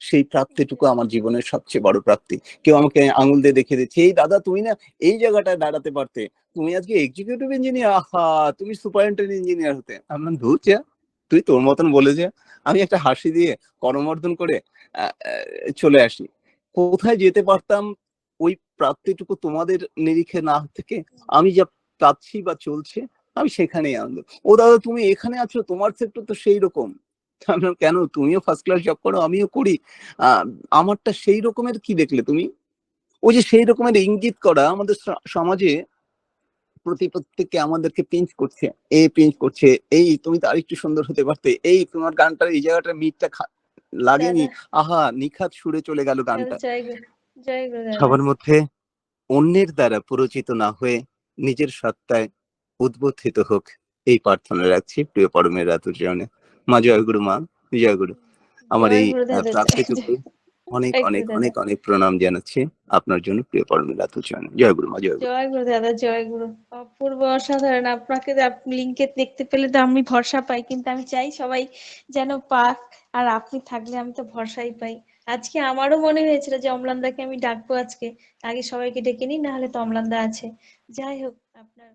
সেই প্রাপ্তিটুকু আমার জীবনের সবচেয়ে বড় প্রাপ্তি। কেউ আমাকে আঙুল দিয়ে দেখিয়ে দিচ্ছে, এই দাদা তুমি না এই জায়গাটায় দাঁড়াতে পারতে, তুমি আজকে এক্সিকিউটিভ ইঞ্জিনিয়ার, আহা তুমি সুপারিনটেন্ডেন্ট ইঞ্জিনিয়ার হতে। আমরা ধুর যা, তুই তোর মতন বলে যা। আমি একটা হাসি দিয়ে করমর্দন করে চলে আসি। কোথায় যেতে পারতাম ওই প্রাপ্তিটুকু তোমাদের নিরিখে না থেকে আমি যা পাচ্ছি বা চলছে, আমি সেখানেই আনন্দ। ও দাদা তুমি এখানে আছো, তোমার সেক্টর তো সেই রকম। কেন, তুমিও ফার্স্ট ক্লাস জব করো, আমিও করি। আমারটা সেই রকমের কি দেখলে তুমি? ওই যে সেই রকমের ইঙ্গিত করা আমাদের সমাজে প্রত্যেককে আমাদেরকে পিঞ্চ করছে, পিঞ্চ করছে, এই তুমি তো আরেকটু সুন্দর হতে পারতে, এই তোমার গানটার এই জায়গাটা মিটটা লাগেনি, দাদা আহা নিখাত সুরে চলে গেল দাদা গানটা। জয় গুরু দাদা। সবার মধ্যে অন্যের দ্বারা পরিচিত না হয়ে নিজের সত্তায় উদ্বোধিত হোক, এই প্রার্থনা রাখছি প্রিয় পরমের রাতুল চরণে। মা জয় গুরু, মা জয় গুরু। আমার জয় এই গুরু দাদা। প্রাপ্তিটুকু অনেক জয় অনেক গুরু দাদা। অনেক অনেক প্রণাম জানাচ্ছি আপনার জন্য প্রিয় পরমের রাতুল চরণে। জয় গুরু, মা জয় গুরু। জয় গুরু দাদা, জয় গুরু। অপূর্ব, অসাধারণ। আপনাকে লিঙ্কে দেখতে পেলে তো আমি ভরসা পাই, কিন্তু আমি চাই সবাই যেন পাক। আর আপনি থাকলে আমি তো ভরসাই পাই। আজকে আমারও মনে হয়েছিল যে অম্লানদাকে আমি ডাকবো আজকে, আগে সবাইকে ডেকে নিই, না হলে তো অম্লানদা আছে। যাই হোক, আপনার